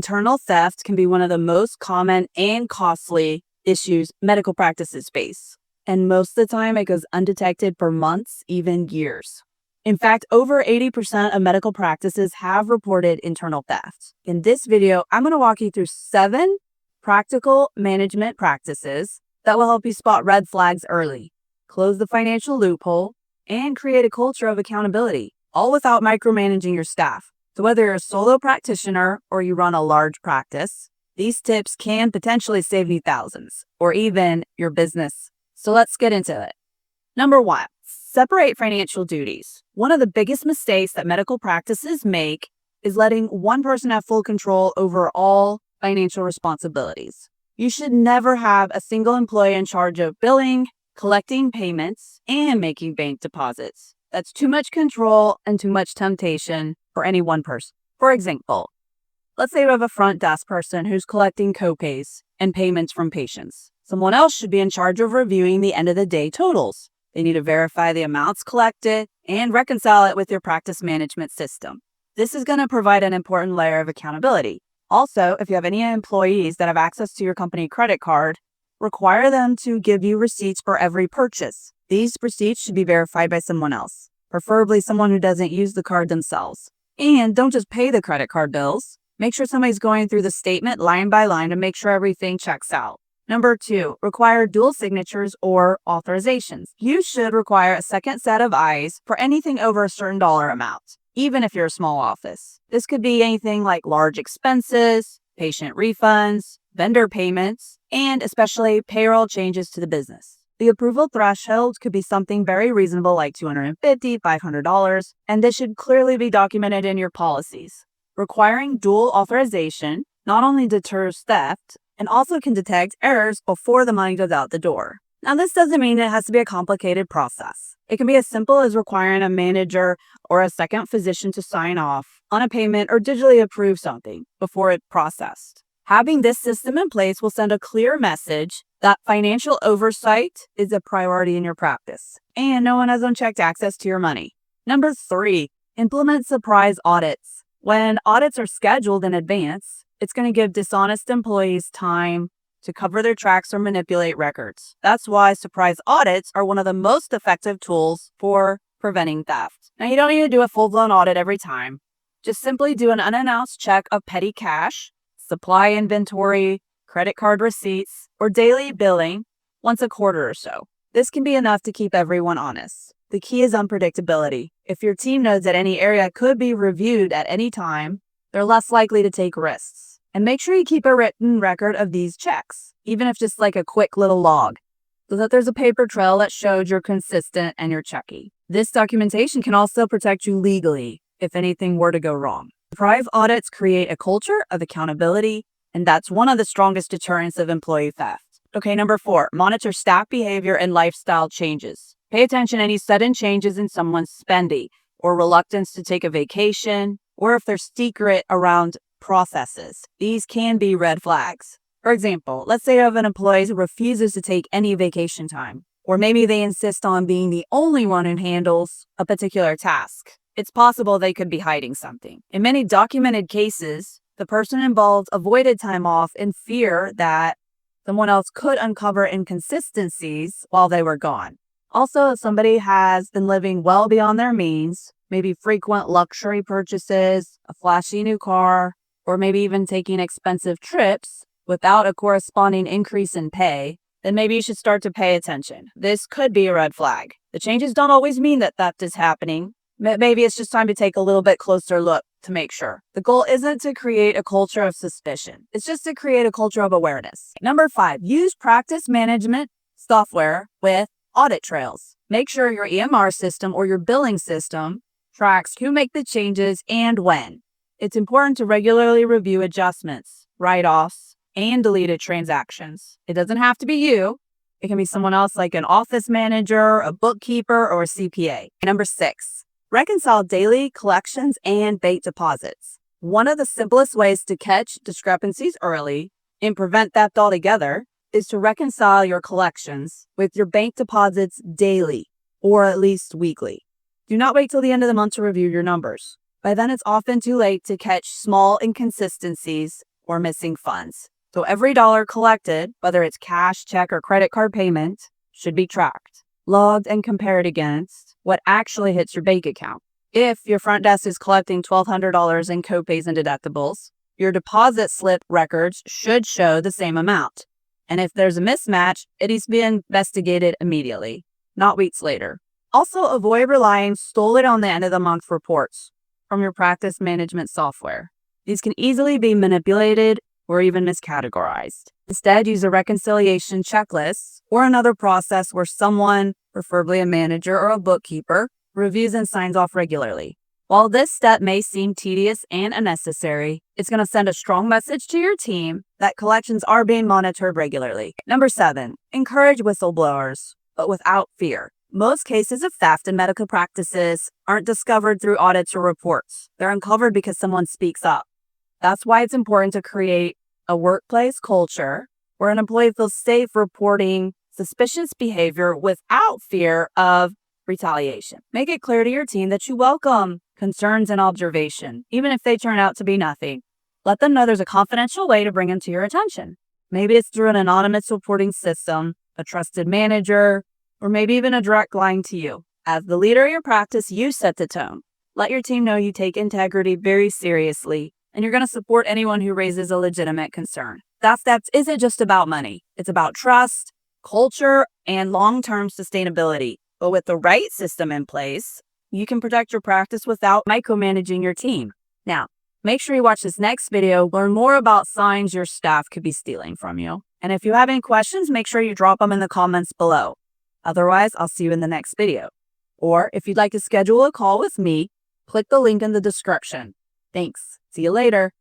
Internal theft can be one of the most common and costly issues medical practices face. And most of the time, it goes undetected for months, even years. In fact, over 80% of medical practices have reported internal theft. In this video, I'm going to walk you through 7 practical management practices that will help you spot red flags early, close the financial loophole, and create a culture of accountability, all without micromanaging your staff. So whether you're a solo practitioner or you run a large practice, these tips can potentially save you thousands or even your business. So let's get into it. Number 1, separate financial duties. One of the biggest mistakes that medical practices make is letting one person have full control over all financial responsibilities. You should never have a single employee in charge of billing, collecting payments, and making bank deposits. That's too much control and too much temptation for any one person. For example, let's say you have a front desk person who's collecting copays and payments from patients. Someone else should be in charge of reviewing the end of the day totals. They need to verify the amounts collected and reconcile it with your practice management system. This is going to provide an important layer of accountability. Also, if you have any employees that have access to your company credit card, require them to give you receipts for every purchase. These receipts should be verified by someone else, preferably someone who doesn't use the card themselves. And don't just pay the credit card bills. Make sure somebody's going through the statement line by line to make sure everything checks out. Number 2, require dual signatures or authorizations. You should require a second set of eyes for anything over a certain dollar amount, even if you're a small office. This could be anything like large expenses, patient refunds, vendor payments, and especially payroll changes to the business. The approval threshold could be something very reasonable like $250, $500, and this should clearly be documented in your policies. Requiring dual authorization not only deters theft, and also can detect errors before the money goes out the door. Now, this doesn't mean it has to be a complicated process. It can be as simple as requiring a manager or a second physician to sign off on a payment or digitally approve something before it's processed. Having this system in place will send a clear message that financial oversight is a priority in your practice, and no one has unchecked access to your money. Number 3, implement surprise audits. When audits are scheduled in advance, it's going to give dishonest employees time to cover their tracks or manipulate records. That's why surprise audits are one of the most effective tools for preventing theft. Now, you don't need to do a full-blown audit every time. Just simply do an unannounced check of petty cash, supply inventory, credit card receipts, or daily billing once a quarter or so. This can be enough to keep everyone honest. The key is unpredictability. If your team knows that any area could be reviewed at any time, they're less likely to take risks. And make sure you keep a written record of these checks, even if just like a quick little log, so that there's a paper trail that shows you're consistent and you're checking. This documentation can also protect you legally if anything were to go wrong. Surprise audits create a culture of accountability, and that's one of the strongest deterrents of employee theft. Okay, number 4, monitor staff behavior and lifestyle changes. Pay attention to any sudden changes in someone's spending or reluctance to take a vacation, or if they're secret around processes. These can be red flags. For example, let's say you have an employee who refuses to take any vacation time, or maybe they insist on being the only one who handles a particular task. It's possible they could be hiding something. In many documented cases, the person involved avoided time off in fear that someone else could uncover inconsistencies while they were gone. Also, if somebody has been living well beyond their means, maybe frequent luxury purchases, a flashy new car, or maybe even taking expensive trips without a corresponding increase in pay, then maybe you should start to pay attention. This could be a red flag. The changes don't always mean that theft is happening. Maybe it's just time to take a little bit closer look to make sure. The goal isn't to create a culture of suspicion. It's just to create a culture of awareness. Number 5, use practice management software with audit trails. Make sure your EMR system or your billing system tracks who make the changes and when. It's important to regularly review adjustments, write-offs, and deleted transactions. It doesn't have to be you. It can be someone else like an office manager, a bookkeeper, or a CPA. Number 6, reconcile daily collections and bank deposits. One of the simplest ways to catch discrepancies early and prevent theft altogether is to reconcile your collections with your bank deposits daily or at least weekly. Do not wait till the end of the month to review your numbers. By then, it's often too late to catch small inconsistencies or missing funds. So every dollar collected, whether it's cash, check, or credit card payment, should be tracked, logged, and compared against what actually hits your bank account. If your front desk is collecting $1,200 in copays and deductibles, your deposit slip records should show the same amount. And if there's a mismatch, it needs to be investigated immediately, not weeks later. Also, avoid relying solely on the end of the month reports from your practice management software. These can easily be manipulated or even miscategorized. Instead, use a reconciliation checklist or another process where someone, preferably a manager or a bookkeeper, reviews and signs off regularly. While this step may seem tedious and unnecessary, it's going to send a strong message to your team that collections are being monitored regularly. Number 7, encourage whistleblowers, but without fear. Most cases of theft in medical practices aren't discovered through audits or reports. They're uncovered because someone speaks up. That's why it's important to create a workplace culture where an employee feels safe reporting suspicious behavior without fear of retaliation. Make it clear to your team that you welcome concerns and observation, even if they turn out to be nothing. Let them know there's a confidential way to bring them to your attention. Maybe it's through an anonymous reporting system, a trusted manager, or maybe even a direct line to you. As the leader of your practice, you set the tone. Let your team know you take integrity very seriously, and you're going to support anyone who raises a legitimate concern. That step isn't just about money. It's about trust, culture, and long-term sustainability. But with the right system in place, you can protect your practice without micromanaging your team. Now, make sure you watch this next video, learn more about signs your staff could be stealing from you. And if you have any questions, make sure you drop them in the comments below. Otherwise, I'll see you in the next video. Or if you'd like to schedule a call with me, click the link in the description. Thanks. See you later.